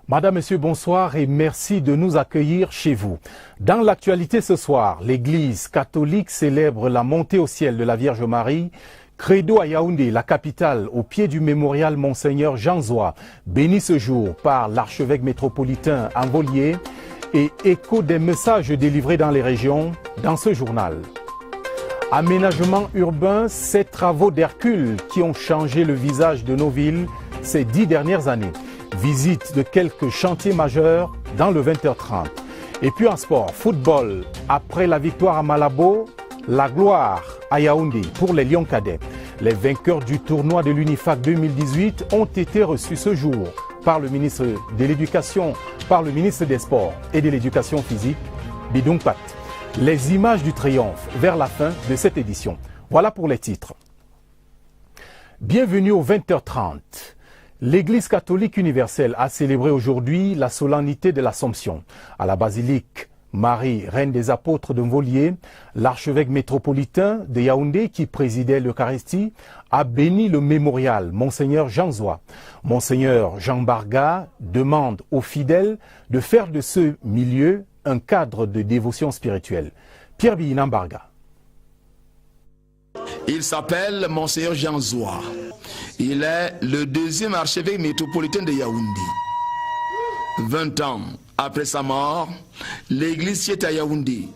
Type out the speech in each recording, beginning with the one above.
Madame, Monsieur, bonsoir et merci de nous accueillir chez vous. Dans l'actualité ce soir, l'Église catholique célèbre la montée au ciel de la Vierge Marie. Credo à Yaoundé, la capitale, au pied du mémorial Monseigneur Jean Zoa, béni ce jour par l'archevêque métropolitain Envolier, et écho des messages délivrés dans les régions dans ce journal. Aménagement urbain, ces travaux d'Hercule qui ont changé le visage de nos villes ces 10 dernières années. Visite de quelques chantiers majeurs dans le 20h30. Et puis en sport, football, après la victoire à Malabo, la gloire à Yaoundé pour les Lions cadets. Les vainqueurs du tournoi de l'UNIFAC 2018 ont été reçus ce jour par le ministre de l'Éducation, par le ministre des Sports et de l'Éducation physique, Bidung Pat. Les images du triomphe vers la fin de cette édition. Voilà pour les titres. Bienvenue au 20h30. L'Église catholique universelle a célébré aujourd'hui la solennité de l'Assomption. À la basilique Marie, reine des apôtres de Mvolier, l'archevêque métropolitain de Yaoundé qui présidait l'Eucharistie a béni le mémorial Monseigneur Jean Zoa. Monseigneur Jean Barga demande aux fidèles de faire de ce milieu un cadre de dévotion spirituelle. Pierre Bihinan Barga. Il s'appelle Monseigneur Jean Zoa. Il est le deuxième archevêque métropolitain de Yaoundé. 20 ans après sa mort, l'église qui est à Yaoundé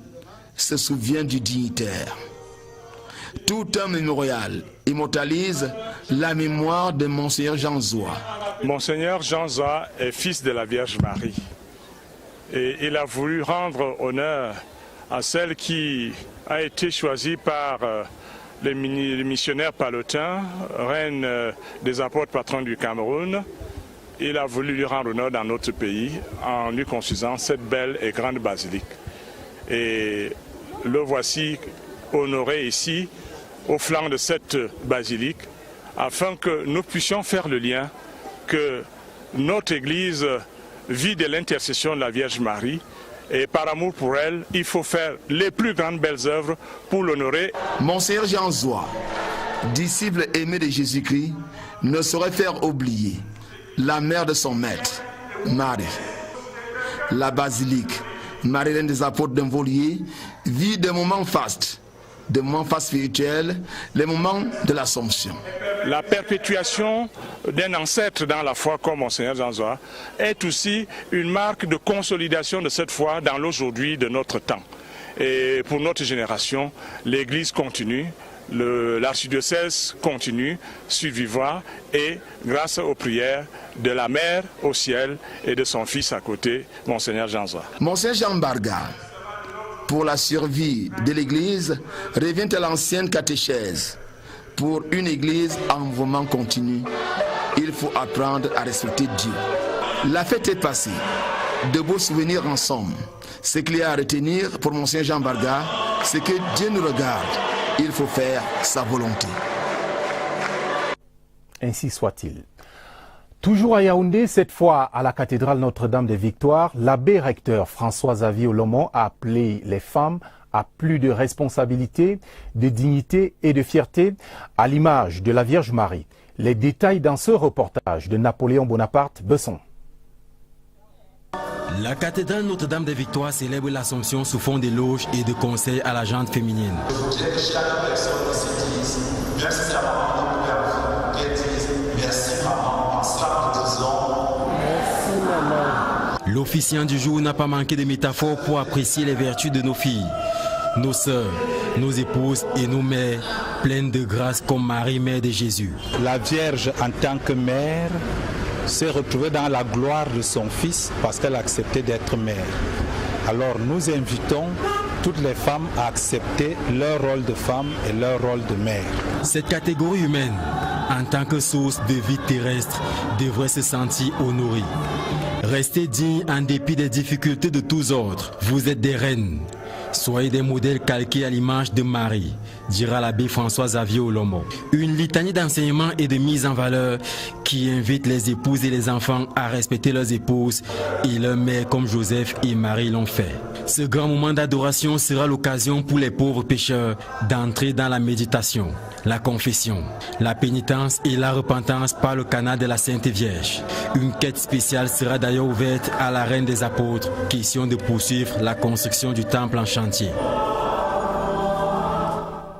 se souvient du dignitaire. Tout un mémorial immortalise la mémoire de Monseigneur Jean Zoa. Monseigneur Jean Zoa est fils de la Vierge Marie. Et il a voulu rendre honneur à celle qui a été choisie par les missionnaires palotins, reine des apôtres patrons du Cameroun. Il a voulu lui rendre honneur dans notre pays en lui construisant cette belle et grande basilique. Et le voici honoré ici, au flanc de cette basilique, afin que nous puissions faire le lien que notre Église vit de l'intercession de la Vierge Marie. Et par amour pour elle, il faut faire les plus grandes belles œuvres pour l'honorer. Monseigneur Jean Zoa, disciple aimé de Jésus-Christ, ne saurait faire oublier la mère de son maître, Marie. La basilique, Marie reine des apôtres d'Envolier, vit des moments fastes spirituels, les moments de l'Assomption. La perpétuation d'un ancêtre dans la foi comme Monseigneur Jean Zoa est aussi une marque de consolidation de cette foi dans l'aujourd'hui de notre temps. Et pour notre génération, l'Église continue, l'archidiocèse continue, survivra et grâce aux prières de la mère au ciel et de son fils à côté, Monseigneur Jean Zoa. Monseigneur Jean Barga, pour la survie de l'Église, revient à l'ancienne catéchèse. Pour une Église en mouvement continu, il faut apprendre à respecter Dieu. La fête est passée, de beaux souvenirs ensemble. Ce qu'il y a à retenir pour Monseigneur Jean Barga, c'est que Dieu nous regarde. Il faut faire sa volonté. Ainsi soit-il. Toujours à Yaoundé, cette fois à la cathédrale Notre-Dame des Victoires, l'abbé recteur François-Xavier Olomon a appelé les femmes à plus de responsabilité, de dignité et de fierté, à l'image de la Vierge Marie. Les détails dans ce reportage de Napoléon Bonaparte Besson. La cathédrale Notre-Dame des Victoires célèbre l'Assomption sous fond d'éloges et de conseils à la gente féminine. Je voudrais que chaque personne de cette église, merci à maman, merci maman, en cela nous disons. Merci maman. L'officiant du jour n'a pas manqué de métaphores pour apprécier les vertus de nos filles, nos sœurs, nos épouses et nos mères, pleines de grâce comme Marie, mère de Jésus. La Vierge en tant que mère s'est retrouvée dans la gloire de son fils parce qu'elle a accepté d'être mère. Alors nous invitons toutes les femmes à accepter leur rôle de femme et leur rôle de mère. Cette catégorie humaine, en tant que source de vie terrestre, devrait se sentir honorée. Restez dignes en dépit des difficultés de tous ordres. Vous êtes des reines, Soyez des modèles calqués à l'image de Marie, dira l'abbé François-Xavier Olomo. Une litanie d'enseignement et de mise en valeur qui invite les épouses et les enfants à respecter leurs épouses et leurs mères comme Joseph et Marie l'ont fait. Ce grand moment d'adoration sera l'occasion pour les pauvres pécheurs d'entrer dans la méditation, la confession, la pénitence et la repentance par le canal de la Sainte Vierge. Une quête spéciale sera d'ailleurs ouverte à la Reine des Apôtres, question de poursuivre la construction du temple en chantier.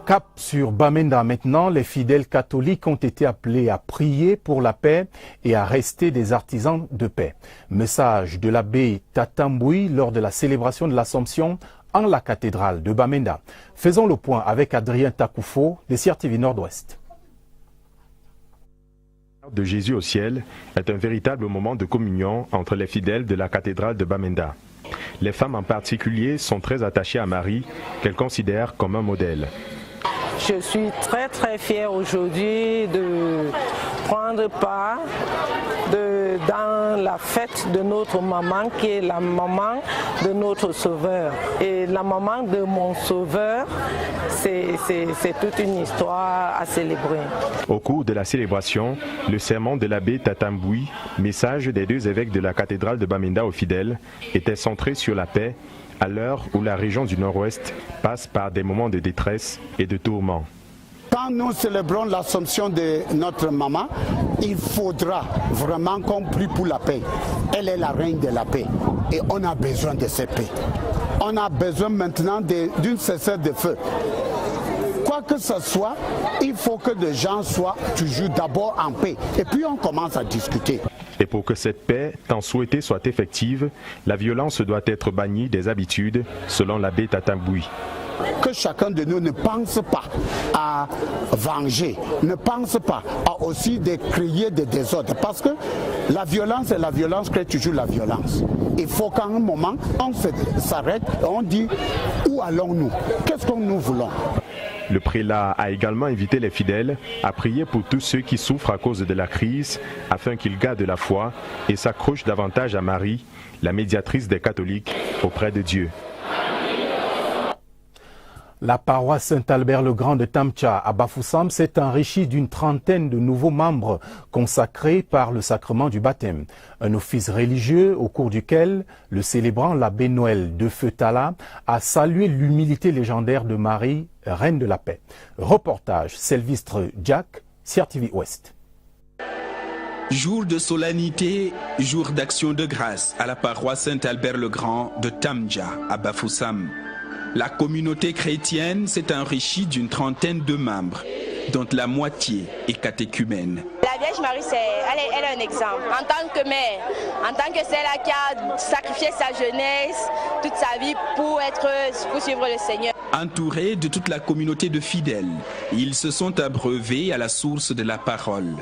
Cap sur Bamenda maintenant, les fidèles catholiques ont été appelés à prier pour la paix et à rester des artisans de paix. Message de l'abbé Tatamboui lors de la célébration de l'Assomption en la cathédrale de Bamenda. Faisons le point avec Adrien Takoufo de CRTV Nord-Ouest. De Jésus au ciel est un véritable moment de communion entre les fidèles de la cathédrale de Bamenda. Les femmes en particulier sont très attachées à Marie, qu'elles considèrent comme un modèle. Je suis très fière aujourd'hui de prendre part dans la fête de notre maman qui est la maman de notre Sauveur. Et la maman de mon Sauveur, c'est toute une histoire à célébrer. Au cours de la célébration, le sermon de l'abbé Tatamboui, message des deux évêques de la cathédrale de Bamenda aux fidèles, était centré sur la paix à l'heure où la région du Nord-Ouest passe par des moments de détresse et de tourment. Quand nous célébrons l'Assomption de notre maman, il faudra vraiment qu'on prie pour la paix. Elle est la reine de la paix et on a besoin de cette paix. On a besoin maintenant d'une cesseur de feu. Quoi que ce soit, il faut que les gens soient toujours d'abord en paix et puis on commence à discuter. Et pour que cette paix, tant souhaitée, soit effective, la violence doit être bannie des habitudes, selon l'abbé Tatamboui. Que chacun de nous ne pense pas à venger, ne pense pas à aussi de créer des désordres. Parce que la violence et la violence créent toujours la violence. Il faut qu'à un moment, on s'arrête et on dit où allons-nous? Qu'est-ce que nous voulons? Le prélat a également invité les fidèles à prier pour tous ceux qui souffrent à cause de la crise, afin qu'ils gardent la foi et s'accrochent davantage à Marie, la médiatrice des catholiques, auprès de Dieu. La paroisse Saint-Albert-le-Grand de Tamcha à Bafoussam s'est enrichie d'une trentaine de nouveaux membres consacrés par le sacrement du baptême. Un office religieux au cours duquel le célébrant l'abbé Noël de Feutala a salué l'humilité légendaire de Marie, reine de la paix. Reportage Sylvestre Jack, CRTV Ouest. Jour de solennité, jour d'action de grâce à la paroisse Saint-Albert-le-Grand de Tamja à Bafoussam. La communauté chrétienne s'est enrichie d'une trentaine de membres, dont la moitié est catéchumène. La Vierge Marie, elle est un exemple. En tant que mère, en tant que celle qui a sacrifié sa jeunesse, toute sa vie pour suivre le Seigneur. Entourés de toute la communauté de fidèles, ils se sont abreuvés à la source de la parole.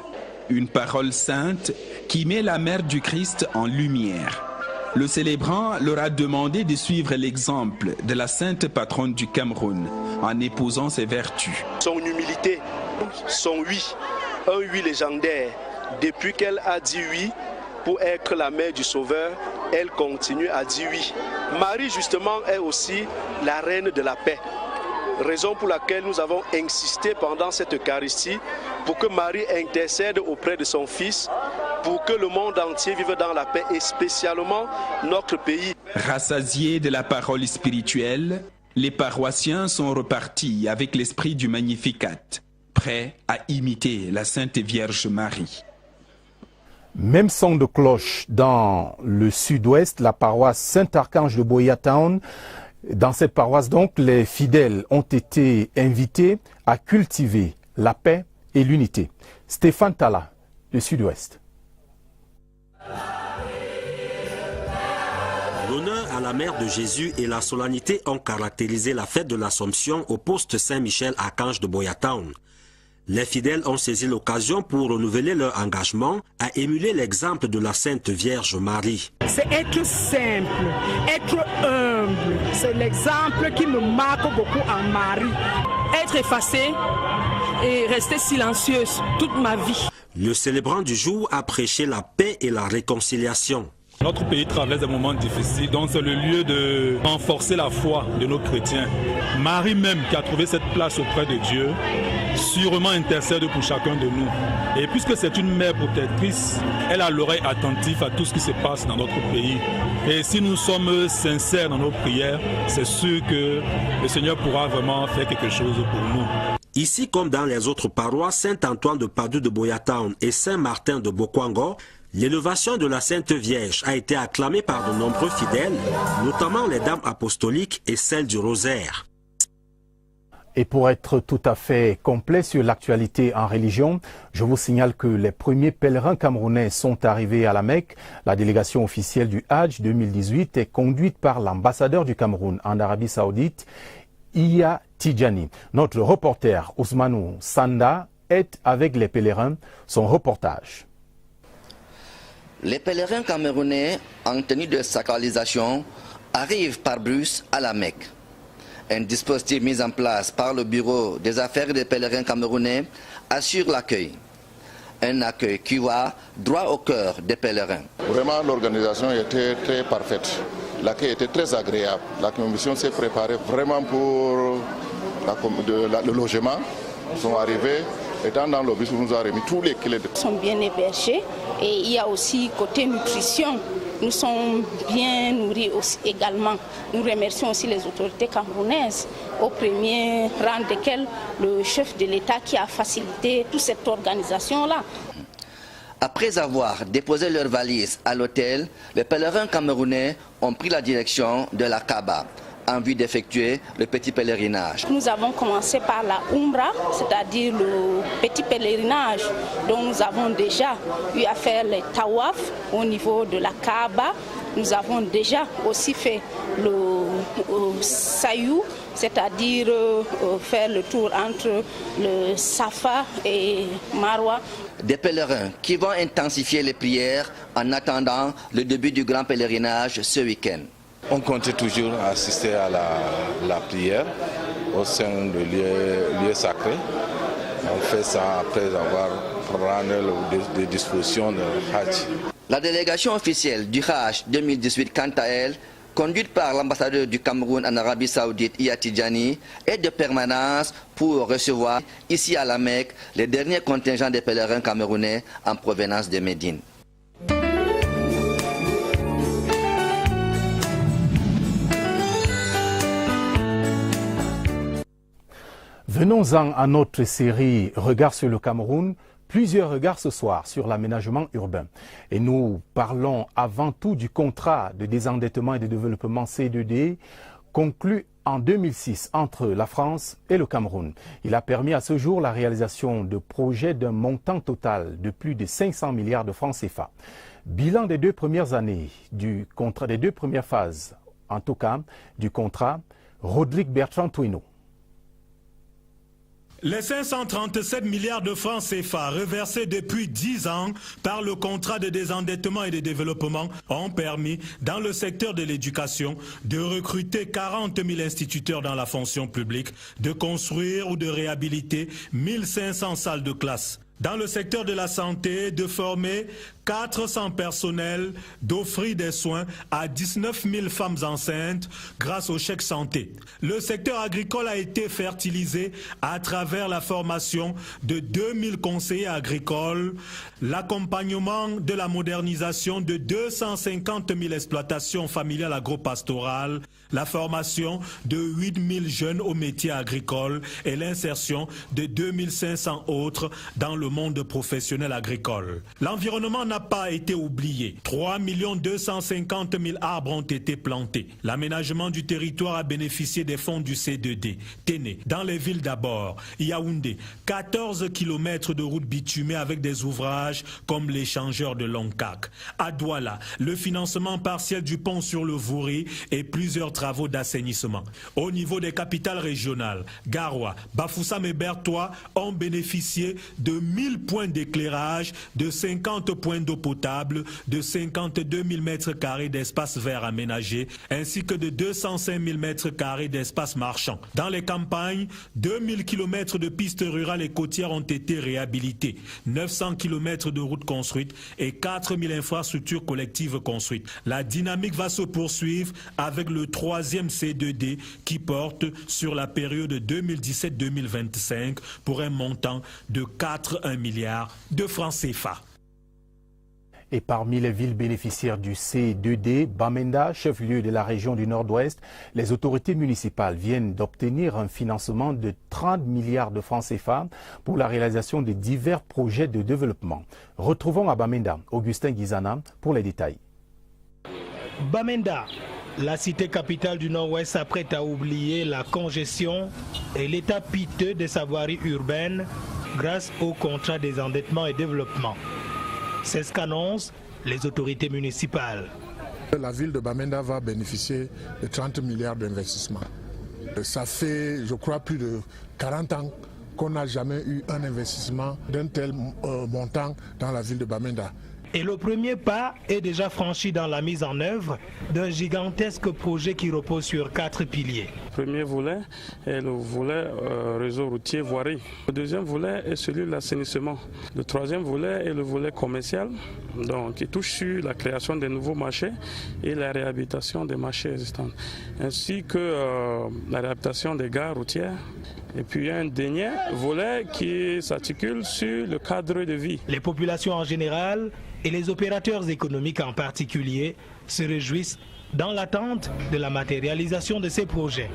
Une parole sainte qui met la mère du Christ en lumière. Le célébrant leur a demandé de suivre l'exemple de la sainte patronne du Cameroun en épousant ses vertus. Son humilité, son oui, un oui légendaire. Depuis qu'elle a dit oui pour être la mère du Sauveur, elle continue à dire oui. Marie justement est aussi la reine de la paix. Raison pour laquelle nous avons insisté pendant cette Eucharistie pour que Marie intercède auprès de son Fils, pour que le monde entier vive dans la paix et spécialement notre pays. Rassasiés de la parole spirituelle, les paroissiens sont repartis avec l'esprit du Magnificat, prêts à imiter la Sainte Vierge Marie. Même son de cloche dans le sud-ouest, la paroisse Saint-Archange de Boyatown. Dans cette paroisse, donc, les fidèles ont été invités à cultiver la paix et l'unité. Stéphane Tala, du Sud-Ouest. L'honneur à la mère de Jésus et la solennité ont caractérisé la fête de l'Assomption au poste Saint-Michel Archange de Boyatown. Les fidèles ont saisi l'occasion pour renouveler leur engagement à émuler l'exemple de la Sainte Vierge Marie. C'est être simple, être humble. C'est l'exemple qui me marque beaucoup en Marie. Être effacée et rester silencieuse toute ma vie. Le célébrant du jour a prêché la paix et la réconciliation. Notre pays traverse des moments difficiles, donc c'est le lieu de renforcer la foi de nos chrétiens. Marie même, qui a trouvé cette place auprès de Dieu, sûrement intercède pour chacun de nous. Et puisque c'est une mère protectrice, elle a l'oreille attentive à tout ce qui se passe dans notre pays. Et si nous sommes sincères dans nos prières, c'est sûr que le Seigneur pourra vraiment faire quelque chose pour nous. Ici, comme dans les autres paroisses, Saint-Antoine de Padoue de Boyatown et Saint-Martin de Bokwango, l'élévation de la Sainte Vierge a été acclamée par de nombreux fidèles, notamment les dames apostoliques et celles du rosaire. Et pour être tout à fait complet sur l'actualité en religion, je vous signale que les premiers pèlerins camerounais sont arrivés à la Mecque. La délégation officielle du Hajj 2018 est conduite par l'ambassadeur du Cameroun en Arabie Saoudite, Iya Tidjani. Notre reporter Ousmanou Sanda est avec les pèlerins. Son reportage. Les pèlerins camerounais en tenue de sacralisation arrivent par bus à la Mecque. Un dispositif mis en place par le Bureau des affaires des pèlerins camerounais assure l'accueil. Un accueil qui va droit au cœur des pèlerins. Vraiment, l'organisation était très parfaite. L'accueil était très agréable. La commission s'est préparée vraiment pour le logement. Ils sont arrivés, étant dans le bus, on nous a remis tous les clés. Ils sont bien hébergés et il y a aussi côté nutrition. Nous sommes bien nourris aussi également. Nous remercions aussi les autorités camerounaises, au premier rang desquelles le chef de l'État qui a facilité toute cette organisation-là. Après avoir déposé leurs valises à l'hôtel, les pèlerins camerounais ont pris la direction de la Kaaba en vue d'effectuer le petit pèlerinage. Nous avons commencé par la Umrah, c'est-à-dire le petit pèlerinage dont nous avons déjà eu à faire les tawaf au niveau de la Kaaba. Nous avons déjà aussi fait le Sayou, c'est-à-dire faire le tour entre le Safa et Marwa. Des pèlerins qui vont intensifier les prières en attendant le début du grand pèlerinage ce week-end. On compte toujours assister à la prière au sein de lieux sacrés. On fait ça après avoir pris des dispositions de Hajj. La délégation officielle du Hajj 2018, quant à elle, conduite par l'ambassadeur du Cameroun en Arabie Saoudite, Iya Tidjani, est de permanence pour recevoir ici à la Mecque les derniers contingents des pèlerins camerounais en provenance de Médine. Venons-en à notre série Regards sur le Cameroun. Plusieurs regards ce soir sur l'aménagement urbain. Et nous parlons avant tout du contrat de désendettement et de développement C2D conclu en 2006 entre la France et le Cameroun. Il a permis à ce jour la réalisation de projets d'un montant total de plus de 500 milliards de francs CFA. Bilan des 2 premières années du contrat, des 2 premières phases, en tout cas, du contrat, Rodrigue Bertrand Twino. Les 537 milliards de francs CFA reversés depuis 10 ans par le contrat de désendettement et de développement ont permis, dans le secteur de l'éducation, de recruter 40 000 instituteurs dans la fonction publique, de construire ou de réhabiliter 1500 salles de classe. Dans le secteur de la santé, de former 400 personnels, d'offrir des soins à 19 000 femmes enceintes grâce au chèque santé. Le secteur agricole a été fertilisé à travers la formation de 2000 conseillers agricoles, l'accompagnement de la modernisation de 250 000 exploitations familiales agro-pastorales, la formation de 8 000 jeunes aux métiers agricoles et l'insertion de 2500 autres dans le monde professionnel agricole. L'environnement n'a pas été oublié. 3 250 000 arbres ont été plantés. L'aménagement du territoire a bénéficié des fonds du C2D. Téné, dans les villes d'abord, Yaoundé, 14 km de routes bitumées avec des ouvrages comme l'échangeur de Loncac. À Douala, le financement partiel du pont sur le Vouri et plusieurs travaux d'assainissement. Au niveau des capitales régionales, Garoua, Bafoussam et Bertois ont bénéficié de 1000 points d'éclairage, de 50 points d'eau potable, de 52 000 m² d'espaces verts aménagés, ainsi que de 205 000 m² d'espaces marchands. Dans les campagnes, 2000 km de pistes rurales et côtières ont été réhabilitées, 900 km de routes construites et 4000 infrastructures collectives construites. La dynamique va se poursuivre avec le 3e C2D qui porte sur la période 2017-2025 pour un montant de 4,1 milliards de francs CFA. Et parmi les villes bénéficiaires du C2D, Bamenda, chef-lieu de la région du Nord-Ouest, les autorités municipales viennent d'obtenir un financement de 30 milliards de francs CFA pour la réalisation de divers projets de développement. Retrouvons à Bamenda Augustin Guizana pour les détails. Bamenda, la cité capitale du Nord-Ouest s'apprête à oublier la congestion et l'état piteux de sa voirie urbaine grâce au contrat des endettements et développement. C'est ce qu'annoncent les autorités municipales. La ville de Bamenda va bénéficier de 30 milliards d'investissements. Ça fait, je crois, plus de 40 ans qu'on n'a jamais eu un investissement d'un tel montant dans la ville de Bamenda. Et le premier pas est déjà franchi dans la mise en œuvre d'un gigantesque projet qui repose sur 4 piliers. Le premier volet est le volet réseau routier voirie. Le deuxième volet est celui de l'assainissement. Le troisième volet est le volet commercial, donc, qui touche sur la création de nouveaux marchés et la réhabilitation des marchés existants, ainsi que la réhabilitation des gares routières. Et puis il y a un dernier volet qui s'articule sur le cadre de vie. Les populations en général et les opérateurs économiques en particulier se réjouissent dans l'attente de la matérialisation de ces projets.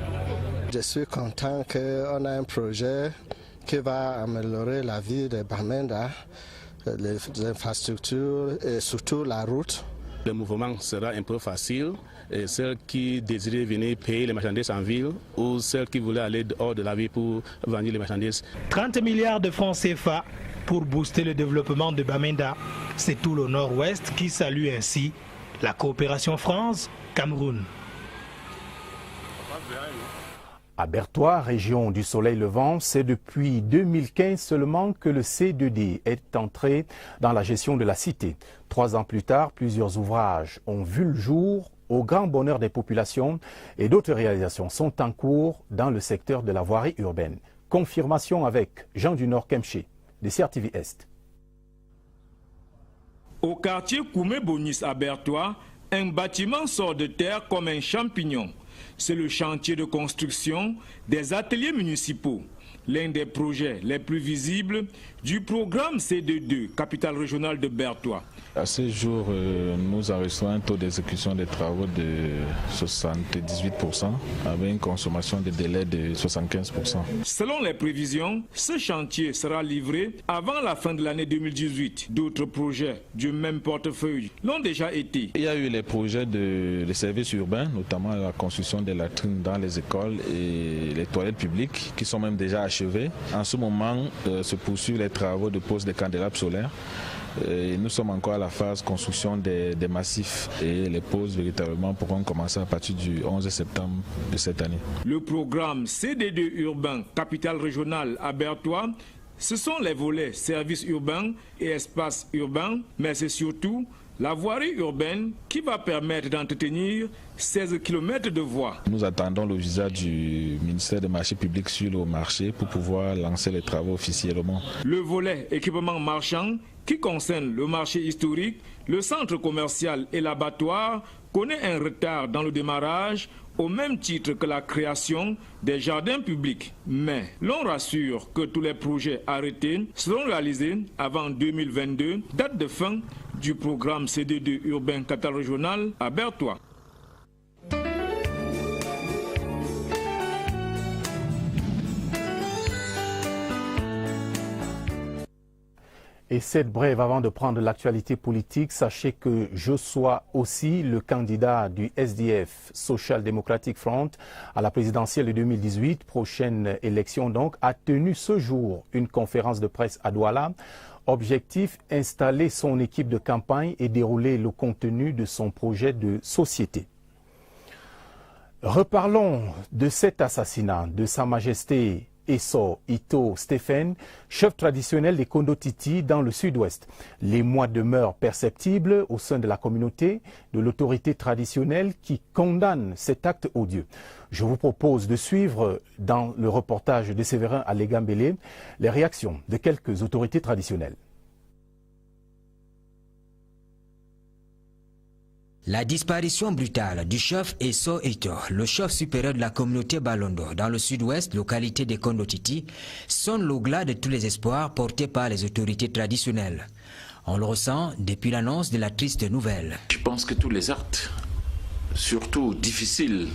Je suis content qu'on a un projet qui va améliorer la vie de Bamenda, les infrastructures et surtout la route. Le mouvement sera un peu facile. Et ceux qui désiraient venir payer les marchandises en ville ou ceux qui voulaient aller hors de la ville pour vendre les marchandises. 30 milliards de francs CFA pour booster le développement de Bamenda. C'est tout le Nord-Ouest qui salue ainsi la coopération France-Cameroun. À Bertois, région du Soleil Levant, c'est depuis 2015 seulement que le C2D est entré dans la gestion de la cité. 3 ans plus tard, plusieurs ouvrages ont vu le jour au grand bonheur des populations et d'autres réalisations sont en cours dans le secteur de la voirie urbaine. Confirmation avec Jean du Nord Kemché, de CRTV Est. Au quartier Koumé-Bonis à Bertois, un bâtiment sort de terre comme un champignon. C'est le chantier de construction des ateliers municipaux, l'un des projets les plus visibles du programme C2D, capitale régionale de Bertois. À ce jour, nous enregistrons un taux d'exécution des travaux de 78%, avec une consommation de délai de 75%. Selon les prévisions, ce chantier sera livré avant la fin de l'année 2018. D'autres projets du même portefeuille l'ont déjà été. Il y a eu les projets de services urbains, notamment la construction des latrines dans les écoles et les toilettes publiques, qui sont même déjà achevées. En ce moment, se poursuivent les travaux de pose des candélabres solaires. Et nous sommes encore à la phase construction des massifs et les poses véritablement pourront commencer à partir du 11 septembre de cette année. Le programme C2D urbain, capitale régionale à Bertois, ce sont les volets services urbains et espaces urbains, mais c'est surtout la voirie urbaine qui va permettre d'entretenir 16 km de voies. Nous attendons le visa du ministère des Marchés publics sur le marché pour pouvoir lancer les travaux officiellement. Le volet équipement marchand qui concerne le marché historique, le centre commercial et l'abattoir connaît un retard dans le démarrage au même titre que la création des jardins publics. Mais l'on rassure que tous les projets arrêtés seront réalisés avant 2022, date de fin du programme C2D urbain capitale régionale à Bertois. Et cette brève avant de prendre l'actualité politique, sachez que je sois aussi le candidat du SDF, Social Democratic Front, à la présidentielle de 2018, prochaine élection donc, a tenu ce jour une conférence de presse à Douala. Objectif, installer son équipe de campagne et dérouler le contenu de son projet de société. Reparlons de cet assassinat de Sa Majesté Eso Ito Stephen, chef traditionnel des Kondotiti dans le sud-ouest. L'émoi demeure perceptible au sein de la communauté de l'autorité traditionnelle qui condamne cet acte odieux. Je vous propose de suivre dans le reportage de Séverin Alégambélé les réactions de quelques autorités traditionnelles. La disparition brutale du chef Eso Ito, le chef supérieur de la communauté Balondo dans le sud-ouest, localité des Kondotiti, sonne l'au-delà de tous les espoirs portés par les autorités traditionnelles. On le ressent depuis l'annonce de la triste nouvelle. Je pense que tous les actes, surtout difficiles,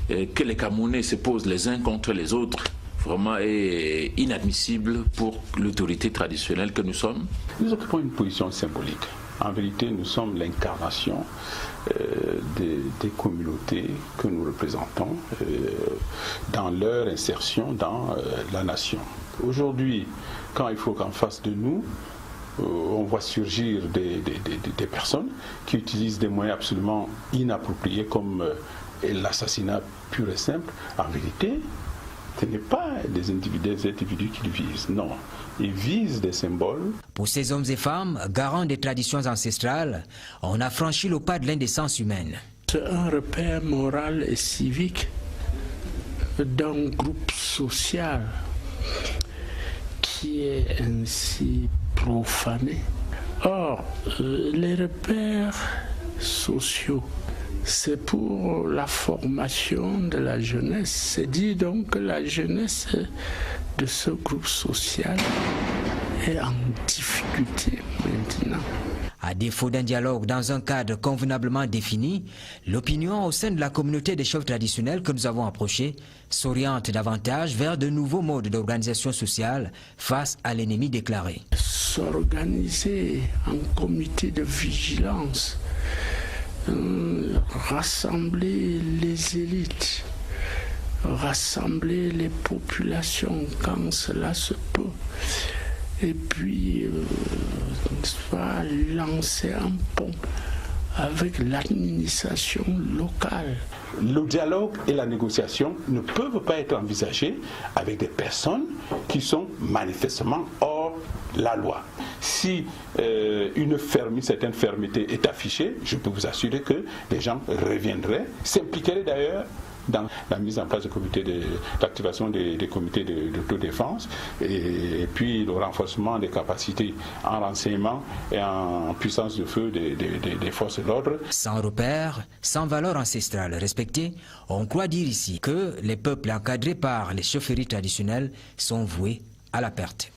que les Camerounais se posent les uns contre les autres, vraiment est inadmissible pour l'autorité traditionnelle que nous sommes. Nous occupons une position symbolique. En vérité, nous sommes l'incarnation des communautés que nous représentons dans leur insertion dans la nation. Aujourd'hui, quand il faut qu'en face de nous, on voit surgir des personnes qui utilisent des moyens absolument inappropriés comme l'assassinat pur et simple, en vérité, ce n'est pas des individus qui visent, non. Ils visent des symboles. Pour ces hommes et femmes, garants des traditions ancestrales, on a franchi le pas de l'indécence humaine. C'est un repère moral et civique d'un groupe social qui est ainsi profané. Or, les repères sociaux, c'est pour la formation de la jeunesse. C'est dit donc que la jeunesse de ce groupe social est en difficulté maintenant. À défaut d'un dialogue dans un cadre convenablement défini, l'opinion au sein de la communauté des chefs traditionnels que nous avons approchés s'oriente davantage vers de nouveaux modes d'organisation sociale face à l'ennemi déclaré. S'organiser en comité de vigilance, rassembler les élites, rassembler les populations quand cela se peut, et puis lancer un pont avec l'administration locale. Le dialogue et la négociation ne peuvent pas être envisagés avec des personnes qui sont manifestement hors la loi. Si une certaine fermeté est affichée, je peux vous assurer que les gens reviendraient, s'impliqueraient d'ailleurs dans la mise en place l'activation des comités d'autodéfense et puis le renforcement des capacités en renseignement et en puissance de feu des forces de l'ordre. Sans repères, sans valeurs ancestrales respectées, on croit dire ici que les peuples encadrés par les chefferies traditionnelles sont voués à la perte.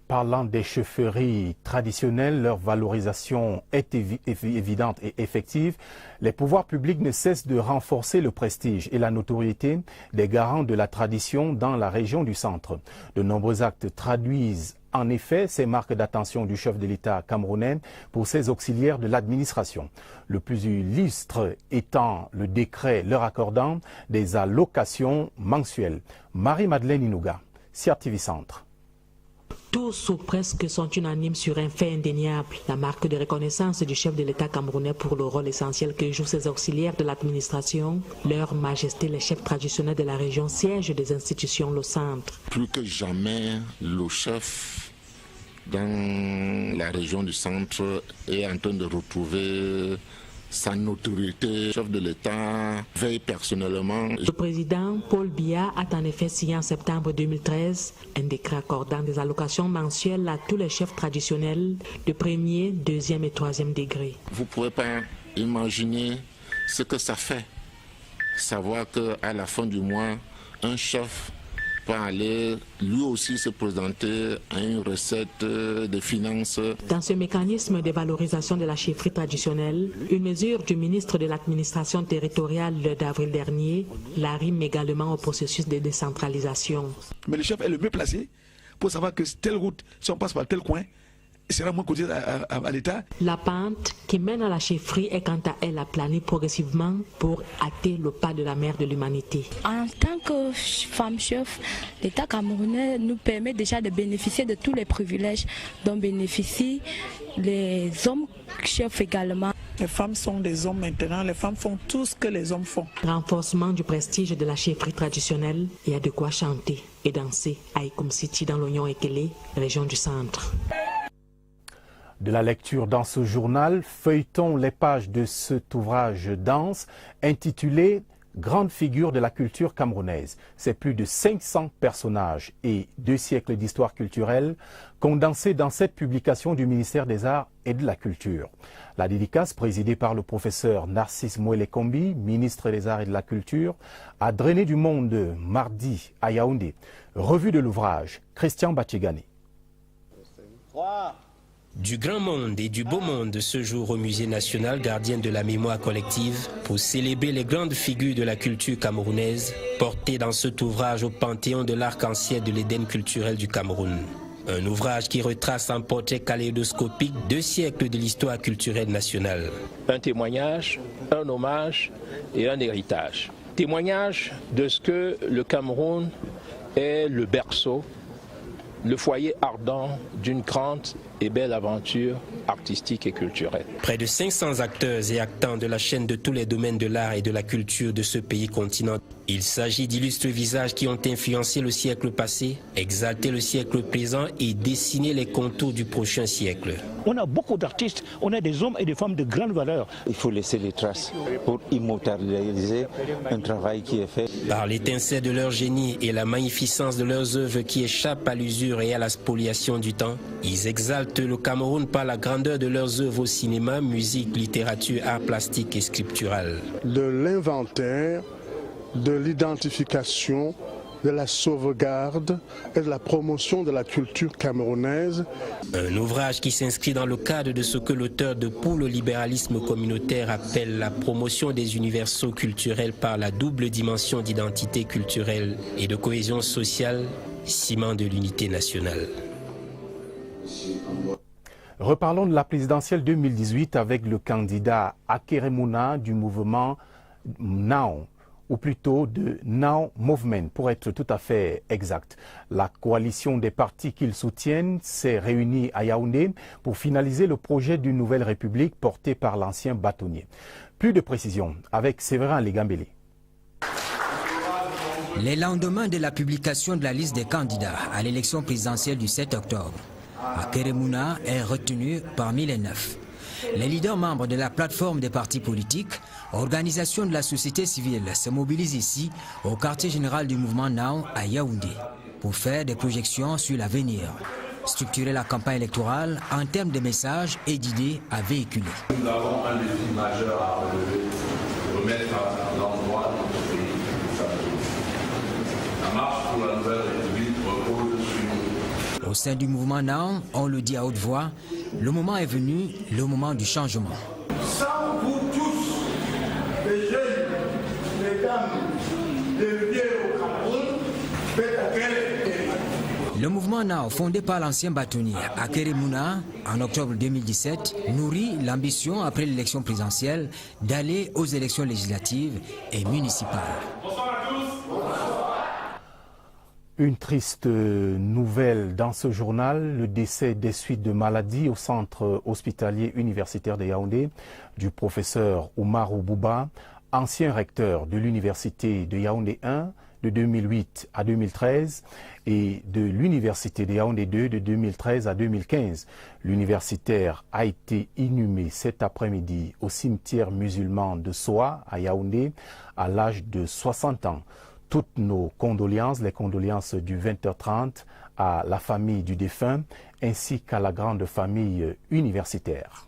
Parlant des chefferies traditionnelles, leur valorisation est évidente et effective. Les pouvoirs publics ne cessent de renforcer le prestige et la notoriété des garants de la tradition dans la région du centre. De nombreux actes traduisent en effet ces marques d'attention du chef de l'État camerounais pour ses auxiliaires de l'administration. Le plus illustre étant le décret leur accordant des allocations mensuelles. Marie-Madeleine Inouga, CRTV Centre. Tous ou presque sont unanimes sur un fait indéniable, la marque de reconnaissance du chef de l'État camerounais pour le rôle essentiel que jouent ses auxiliaires de l'administration. Leur Majesté, les chefs traditionnels de la région, siège des institutions le centre. Plus que jamais, le chef dans la région du centre est en train de retrouver sa notoriété. Le chef de l'État veille personnellement. Le président Paul Biya a en effet signé en septembre 2013 un décret accordant des allocations mensuelles à tous les chefs traditionnels de premier, deuxième et troisième degré. Vous ne pouvez pas imaginer ce que ça fait. Savoir qu'à la fin du mois, un chef peut aller lui aussi se présenter à une recette de finances. Dans ce mécanisme de valorisation de la chefferie traditionnelle, une mesure du ministre de l'administration territoriale d'avril dernier l'arrime également au processus de décentralisation. Mais le chef est le mieux placé pour savoir que telle route, si on passe par tel coin, sera moins cotisé à l'État. La pente qui mène à la chefferie est quant à elle aplanée progressivement pour hâter le pas de la mère de l'humanité. En tant que femme chef, l'État camerounais nous permet déjà de bénéficier de tous les privilèges dont bénéficient les hommes chefs également. Les femmes sont des hommes maintenant, les femmes font tout ce que les hommes font. Renforcement du prestige de la chefferie traditionnelle, il y a de quoi chanter et danser à Ikum City dans l'Oignon Ekele, région du centre. De la lecture dans ce journal, feuilletons les pages de cet ouvrage dense intitulé « Grande figure de la culture camerounaise ». C'est plus de 500 personnages et 2 siècles d'histoire culturelle condensés dans cette publication du ministère des Arts et de la Culture. La dédicace, présidée par le professeur Narcisse Mouele-Kombi, ministre des Arts et de la Culture, a drainé du monde mardi à Yaoundé. Revue de l'ouvrage, Christian Batchegani. Du grand monde et du beau monde ce jour au Musée national gardien de la mémoire collective pour célébrer les grandes figures de la culture camerounaise portées dans cet ouvrage au Panthéon de l'arc-en-ciel de l'Éden culturel du Cameroun. Un ouvrage qui retrace en portrait kaléidoscopique 2 siècles de l'histoire culturelle nationale. Un témoignage, un hommage et un héritage. Témoignage de ce que le Cameroun est le berceau, le foyer ardent d'une grande et belle aventure artistique et culturelle. Près de 500 acteurs et actants de la chaîne de tous les domaines de l'art et de la culture de ce pays continent. Il s'agit d'illustres visages qui ont influencé le siècle passé, exalté le siècle présent et dessiné les contours du prochain siècle. On a beaucoup d'artistes, on a des hommes et des femmes de grande valeur. Il faut laisser les traces pour immortaliser un travail qui est fait. Par l'étincelle de leur génie et la magnificence de leurs œuvres qui échappent à l'usure et à la spoliation du temps, ils exaltent le Cameroun par la grandeur de leurs œuvres au cinéma, musique, littérature, art plastique et scriptural. De l'inventaire, de l'identification, de la sauvegarde et de la promotion de la culture camerounaise. Un ouvrage qui s'inscrit dans le cadre de ce que l'auteur de Pour le libéralisme communautaire appelle la promotion des universaux culturels par la double dimension d'identité culturelle et de cohésion sociale, ciment de l'unité nationale. Reparlons de la présidentielle 2018 avec le candidat Akeremouna du mouvement NOW, ou plutôt de Now Movement, pour être tout à fait exact. La coalition des partis qu'ils soutiennent s'est réunie à Yaoundé pour finaliser le projet d'une nouvelle république porté par l'ancien bâtonnier. Plus de précisions avec Séverin Legambélé. Les lendemains de la publication de la liste des candidats à l'élection présidentielle du 7 octobre, Akeremouna est retenu parmi les 9. Les leaders membres de la plateforme des partis politiques, organisations de la société civile, se mobilisent ici au quartier général du mouvement Now à Yaoundé pour faire des projections sur l'avenir, structurer la campagne électorale en termes de messages et d'idées à véhiculer. Nous avons un défi majeur à relever, remettre à l'endroit de notre pays. La marche pour la nouvelle République repose sur nous. Au sein du mouvement Now, on le dit à haute voix, le moment est venu, le moment du changement. Sans vous tous, les jeunes, les dames, les vieux au Cameroun, faites à quel Le mouvement Now, fondé par l'ancien bâtonnier Akeremouna en octobre 2017, nourrit l'ambition après l'élection présidentielle d'aller aux élections législatives et municipales. Une triste nouvelle dans ce journal, le décès des suites de maladies au centre hospitalier universitaire de Yaoundé du professeur Oumarou Bouba, ancien recteur de l'université de Yaoundé 1 de 2008 à 2013 et de l'université de Yaoundé 2 de 2013 à 2015. L'universitaire a été inhumé cet après-midi au cimetière musulman de Soa à Yaoundé à l'âge de 60 ans. Toutes nos condoléances, les condoléances du 20h30 à la famille du défunt ainsi qu'à la grande famille universitaire.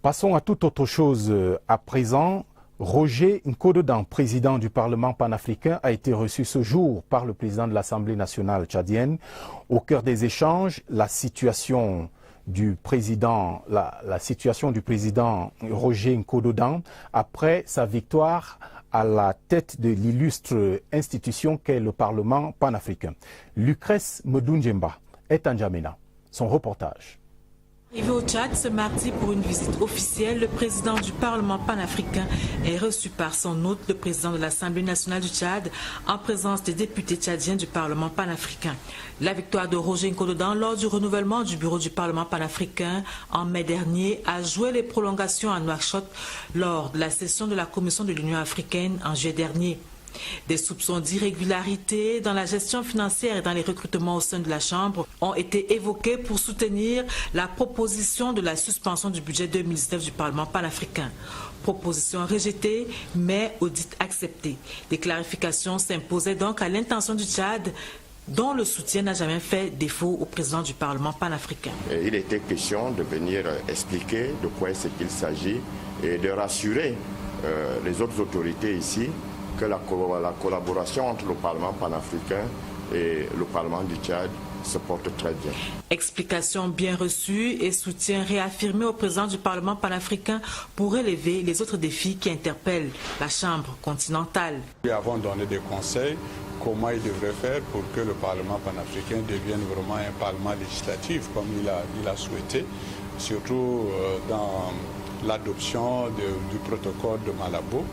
Passons à toute autre chose à présent. Roger Nkododan, président du Parlement panafricain, a été reçu ce jour par le président de l'Assemblée nationale tchadienne. Au cœur des échanges, la situation du président Roger Nkododan après sa victoire à la tête de l'illustre institution qu'est le Parlement panafricain. Lucrèce Medunjemba est en N'Djamena. Son reportage. Arrivé au Tchad ce mardi pour une visite officielle, le président du Parlement panafricain est reçu par son hôte, le président de l'Assemblée nationale du Tchad, en présence des députés tchadiens du Parlement panafricain. La victoire de Roger Nkododan lors du renouvellement du bureau du Parlement panafricain en mai dernier a joué les prolongations à Nouakchott lors de la session de la Commission de l'Union africaine en juillet dernier. Des soupçons d'irrégularité dans la gestion financière et dans les recrutements au sein de la Chambre ont été évoqués pour soutenir la proposition de la suspension du budget 2019 du Parlement panafricain. Proposition rejetée, mais audit accepté. Des clarifications s'imposaient donc à l'intention du Tchad, dont le soutien n'a jamais fait défaut au président du Parlement panafricain. Il était question de venir expliquer de quoi est-ce qu'il s'agit et de rassurer les autres autorités ici que la collaboration entre le Parlement panafricain et le Parlement du Tchad se porte très bien. Explication bien reçue et soutien réaffirmé au président du Parlement panafricain pour relever les autres défis qui interpellent la Chambre continentale. Nous avons donné des conseils comment il devrait faire pour que le Parlement panafricain devienne vraiment un Parlement législatif comme il a souhaité, surtout dans l'adoption du protocole de Malabo.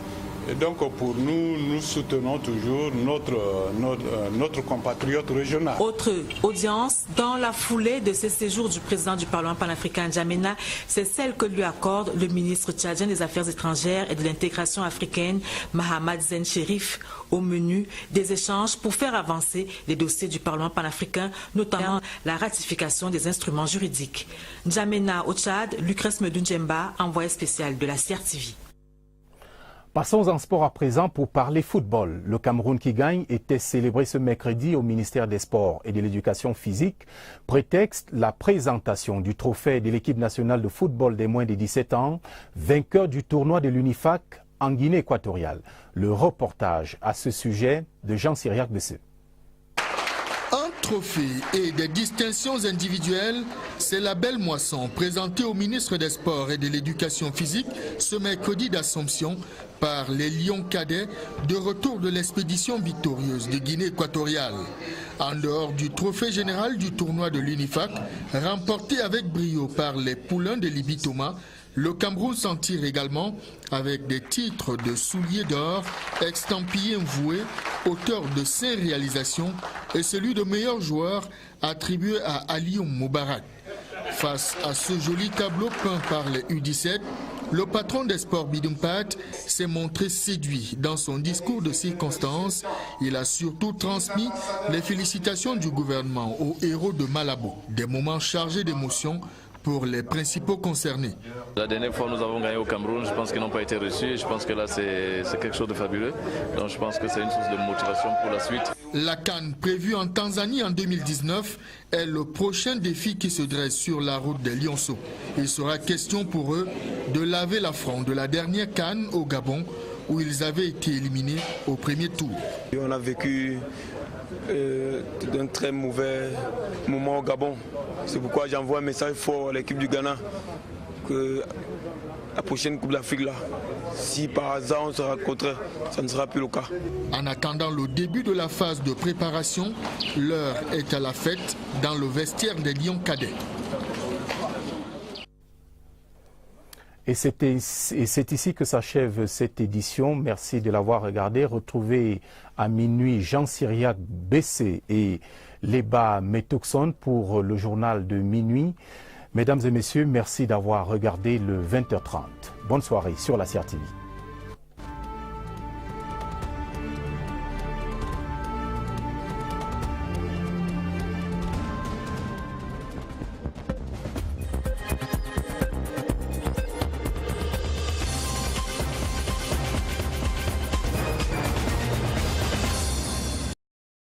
Et donc pour nous, nous soutenons toujours notre compatriote régional. Autre audience, dans la foulée de ce séjour du président du Parlement panafricain N'Djamena, c'est celle que lui accorde le ministre tchadien des Affaires étrangères et de l'intégration africaine, Mahamad Zen Chérif, au menu des échanges pour faire avancer les dossiers du Parlement panafricain, notamment la ratification des instruments juridiques. N'Djamena au Tchad, Lucrèce Medunjemba, envoyé spécial de la CRTV. Passons en sport à présent pour parler football. Le Cameroun qui gagne était célébré ce mercredi au ministère des Sports et de l'Éducation physique. Prétexte, la présentation du trophée de l'équipe nationale de football des moins de 17 ans, vainqueur du tournoi de l'UNIFAC en Guinée équatoriale. Le reportage à ce sujet de Jean-Cyriac Besseux. Trophées et des distinctions individuelles, c'est la belle moisson présentée au ministre des Sports et de l'Éducation physique ce mercredi d'Assomption par les Lions cadets de retour de l'expédition victorieuse de Guinée équatoriale. En dehors du trophée général du tournoi de l'UNIFAC, remporté avec brio par les poulains de Libi Thomas, le Cameroun s'en tire également avec des titres de souliers d'or, estampillés voués, auteur de 5 réalisations et celui de meilleur joueur attribué à Alioum Moubarak. Face à ce joli tableau peint par les U17, le patron des sports Bidumpat s'est montré séduit dans son discours de circonstance. Il a surtout transmis les félicitations du gouvernement aux héros de Malabo. Des moments chargés d'émotions pour les principaux concernés. La dernière fois nous avons gagné au Cameroun, je pense qu'ils n'ont pas été reçus. Je pense que là c'est quelque chose de fabuleux. Donc je pense que c'est une source de motivation pour la suite. La CAN prévue en Tanzanie en 2019 est le prochain défi qui se dresse sur la route des Lionceaux. Il sera question pour eux de laver l'affront de la dernière CAN au Gabon où ils avaient été éliminés au premier tour. Et on a vécu d'un très mauvais moment au Gabon. C'est pourquoi j'envoie un message fort à l'équipe du Ghana que la prochaine Coupe d'Afrique là, si par hasard on se rencontre, ça ne sera plus le cas. En attendant le début de la phase de préparation, l'heure est à la fête dans le vestiaire des Lions cadets. Et c'est ici que s'achève cette édition. Merci de l'avoir regardé. Retrouvez à minuit Jean-Cyriac Bessé et Leba Metoxon pour le journal de minuit. Mesdames et messieurs, merci d'avoir regardé le 20h30. Bonne soirée sur la CRTV.